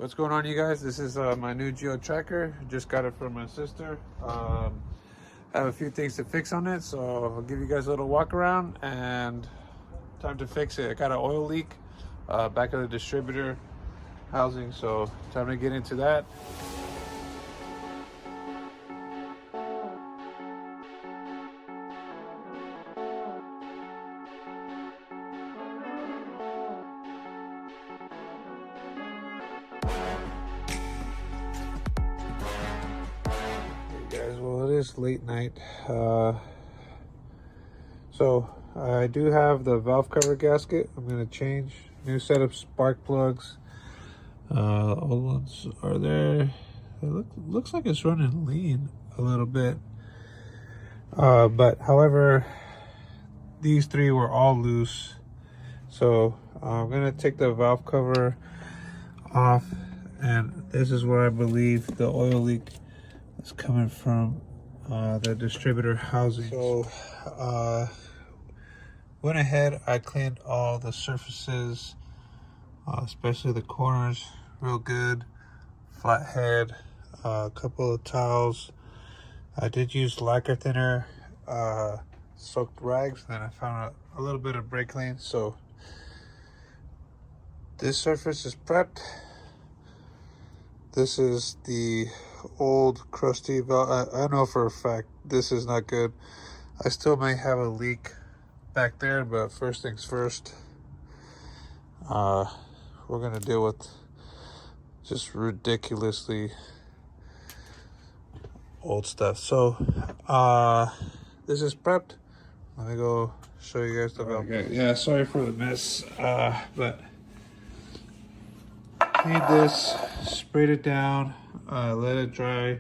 What's going on, you guys? This is my new Geo Tracker. Just got it from my sister. I have a few things to fix on it, so I'll give you guys a little walk around and time to fix it. I got an oil leak back of the distributor housing, so time to get into that. Guys, well, it is late night, so I do have the valve cover gasket. I'm going to change. New set of spark plugs. Old ones are there. It looks like it's running lean a little bit, but however, these three were all loose, so I'm going to take the valve cover off, and this is where I believe the oil leak is coming from, the distributor housing. So went ahead, I cleaned all the surfaces, especially the corners, real good. Flathead, a couple of towels. I did use lacquer thinner, soaked rags, then I found a little bit of brake clean. So this surface is prepped. This is the old crusty valve. I know for a fact this is not good. I still may have a leak back there, but first things first, we're gonna deal with just ridiculously old stuff. So this is prepped. Let me go show you guys the valve. Okay, yeah, sorry for the mess, but cleaned this, sprayed it down, let it dry.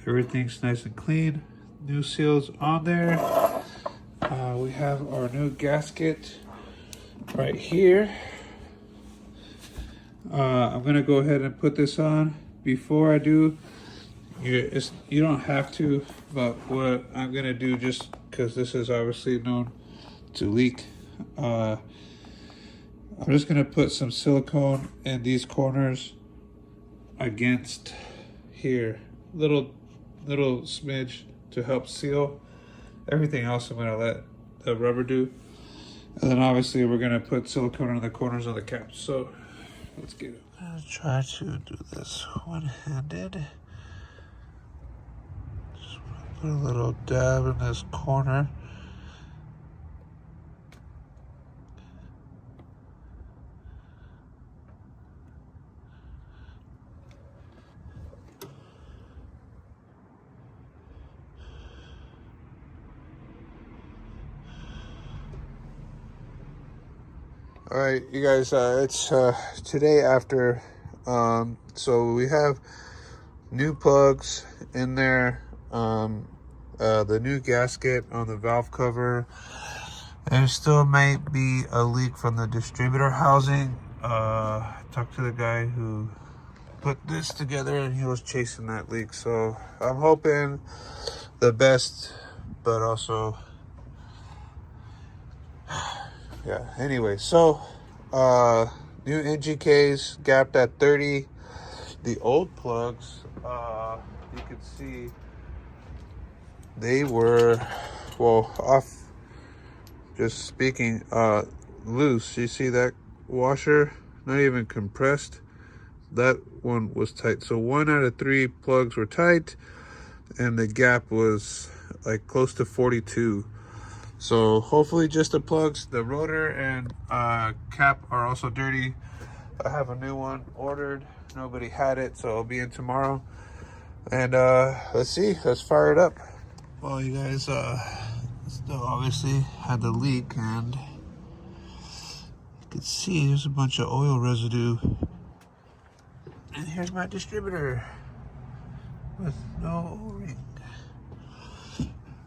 Everything's nice and clean. New seals on there. We have our new gasket right here. I'm gonna go ahead and put this on. Before I do, you don't have to, but what I'm gonna do, just because this is obviously known to leak, I'm just gonna put some silicone in these corners against here, little smidge to help seal. Everything else I'm gonna let the rubber do, and then obviously we're gonna put silicone on the corners of the caps. So let's get it. I'm gonna try to do this one-handed. Just put a little dab in this corner. All right, you guys, it's today after, so we have new plugs in there, the new gasket on the valve cover. There still might be a leak from the distributor housing. I talked to the guy who put this together and he was chasing that leak, so I'm hoping the best, but also yeah, anyway, so new NGKs gapped at 30. The old plugs, you can see they were, well, off, just speaking, loose. You see that washer, not even compressed. That one was tight. So 1 out of 3 plugs were tight, and the gap was like close to 42. So hopefully just the plugs. The rotor and cap are also dirty. I have a new one ordered. Nobody had it, so it'll be in tomorrow. And let's see, let's fire it up. Well, you guys, still obviously had the leak, and you can see there's a bunch of oil residue. And here's my distributor with no o-ring.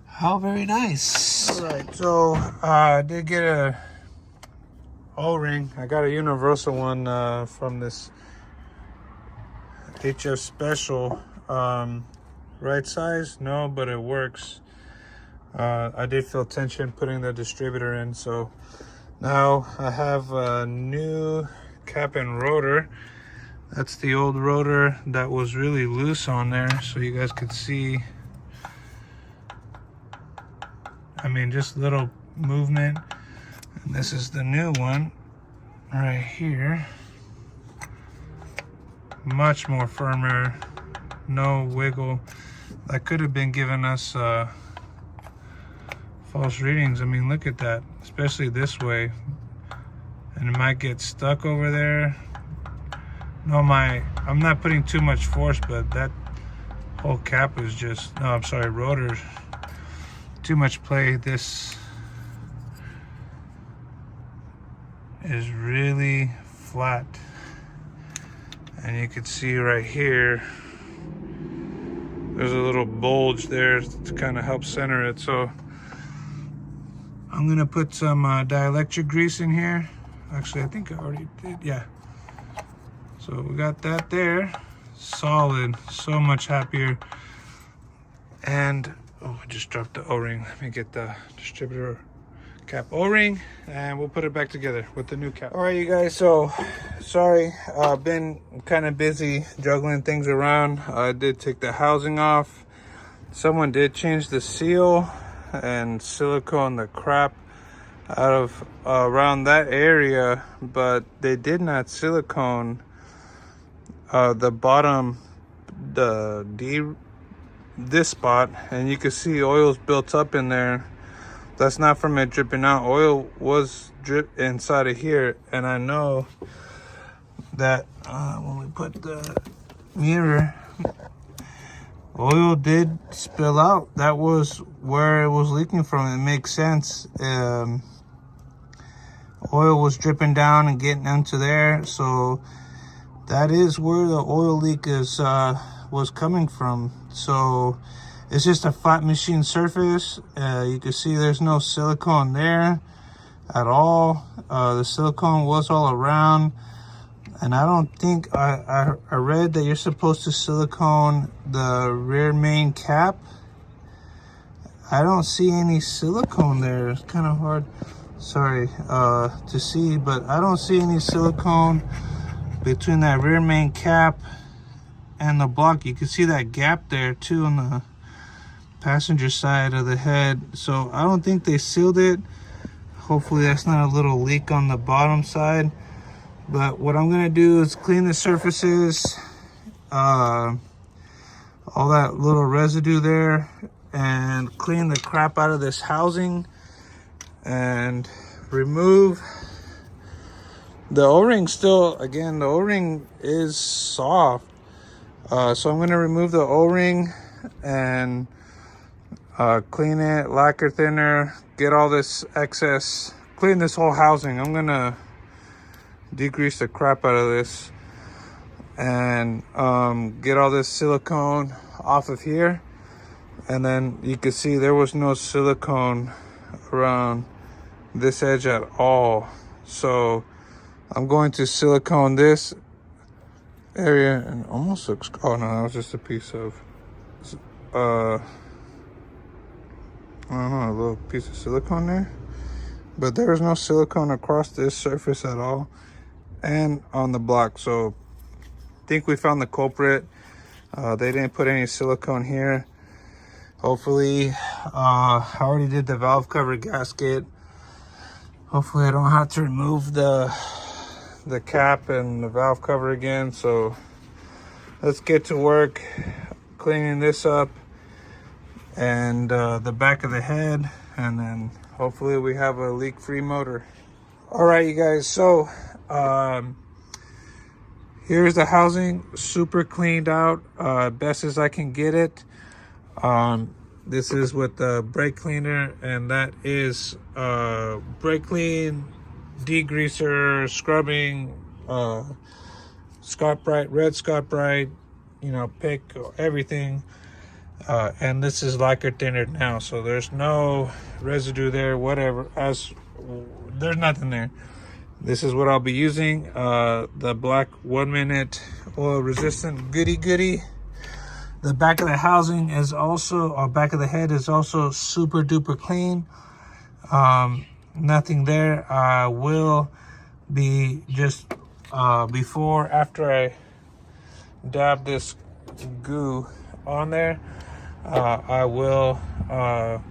How very nice. All right, so I did get a o-ring. I got a universal one from this HF Special. Right size? No, but it works. I did feel tension putting the distributor in, so now I have a new cap and rotor. That's the old rotor that was really loose on there, so you guys could see. I mean, just little movement. And this is the new one right here. Much more firmer, no wiggle. That could have been giving us false readings. I mean, look at that, especially this way. And it might get stuck over there. No, I'm not putting too much force, but that whole cap is just, no, I'm sorry, rotors. Too much play. This is really flat. And you can see right here, there's a little bulge there to kind of help center it. So I'm gonna put some dielectric grease in here. Actually, I think I already did, yeah. So we got that there, solid, so much happier. And, oh, I just dropped the O-ring. Let me get the distributor cap O-ring and we'll put it back together with the new cap. All right, you guys, so sorry, been kind of busy juggling things around. I did take the housing off. Someone did change the seal and silicone the crap out of around that area, but they did not silicone the bottom, this spot, and you can see oil's built up in there. That's not from it dripping out. Oil was drip inside of here, and I know that when we put the mirror, oil did spill out. That was where it was leaking from. It makes sense. Oil was dripping down and getting into there, so that is where the oil leak is was coming from. So it's just a flat machine surface. You can see there's no silicone there at all. The silicone was all around, and I don't think I read that you're supposed to silicone the rear main cap. I don't see any silicone there. It's kind of hard, sorry, to see, but I don't see any silicone between that rear main cap and the block. You can see that gap there too on the passenger side of the head. So I don't think they sealed it. Hopefully that's not a little leak on the bottom side. But what I'm gonna do is clean the surfaces, all that little residue there, and clean the crap out of this housing and remove the O-ring. Still, again, the O-ring is soft, so I'm going to remove the O-ring and clean it, lacquer thinner, get all this excess, clean this whole housing. I'm going to degrease the crap out of this and get all this silicone off of here. And then you can see there was no silicone around this edge at all. So I'm going to silicone this area, and it almost looks, oh no, that was just a piece of I don't know, a little piece of silicone there, but there was no silicone across this surface at all and on the block. So I think we found the culprit. They didn't put any silicone here. Hopefully, I already did the valve cover gasket. Hopefully I don't have to remove the cap and the valve cover again. So let's get to work cleaning this up and the back of the head, and then hopefully we have a leak-free motor. All right, you guys, so here's the housing, super cleaned out, best as I can get it. This is with the brake cleaner, and that is brake clean, degreaser, scrubbing, Scott Brite, red Scott Brite, you know, pick everything. And this is lacquer thinner now, so there's no residue there, whatever, there's nothing there. This is what I'll be using, the black 1 minute oil resistant goody. The back of the housing is also, back of the head is also super duper clean. Nothing there. I will be just after I dab this goo on there, I will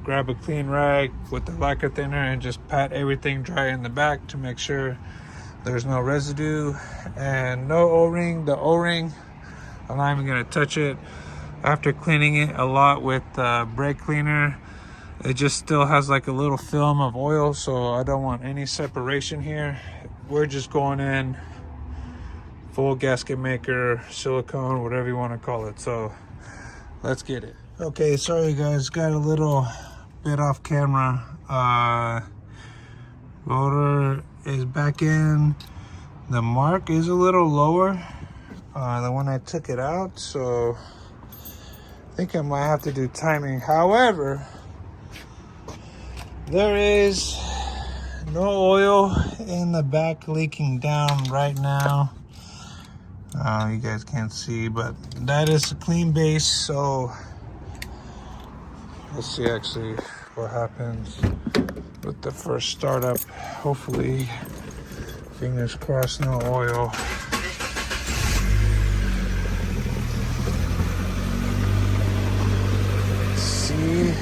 grab a clean rag with the lacquer thinner and just pat everything dry in the back to make sure there's no residue and no O-ring. The O-ring, I'm not even gonna touch it. After cleaning it a lot with brake cleaner, it just still has like a little film of oil, so I don't want any separation here. We're just going in full gasket maker, silicone, whatever you want to call it. So let's get it. Okay, sorry guys, got a little bit off camera. Rotor is back in. The mark is a little lower than when I took it out, so I think I might have to do timing. However, there is no oil in the back leaking down right now. You guys can't see, but that is a clean base. So let's see actually what happens with the first startup. Hopefully, fingers crossed, no oil. Let's see.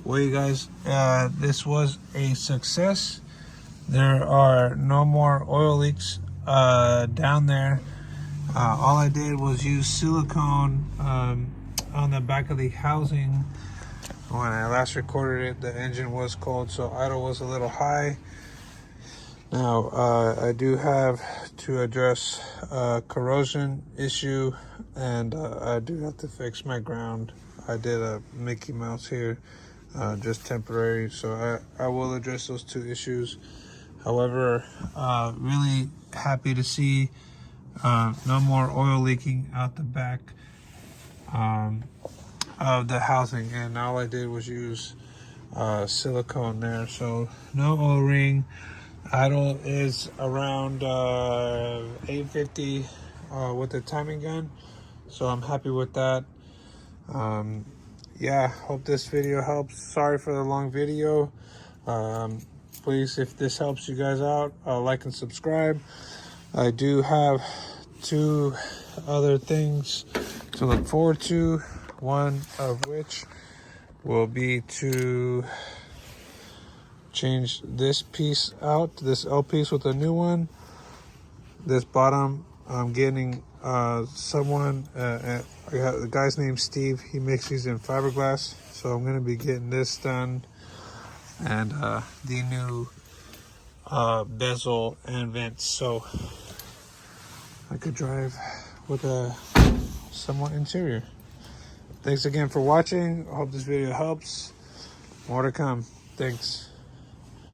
Well, you guys, this was a success. There are no more oil leaks down there. All I did was use silicone on the back of the housing. When I last recorded it, the engine was cold, so idle was a little high. Now, I do have to address a corrosion issue, and I do have to fix my ground. I did a Mickey Mouse here. Just temporary, so I will address those two issues. However, really happy to see no more oil leaking out the back of the housing, and all I did was use silicone there, so no O-ring. Idle is around 850 with the timing gun, so I'm happy with that. Yeah, hope this video helps. Sorry for the long video. Please, if this helps you guys out, like and subscribe. I do have 2 other things to look forward to, one of which will be to change this piece out, this L piece with a new one. This bottom, I'm getting someone, the guy's named Steve. He makes these in fiberglass, so I'm going to be getting this done, and the new bezel and vents, so I could drive with a somewhat interior. Thanks again for watching. I hope this video helps. More to come. Thanks.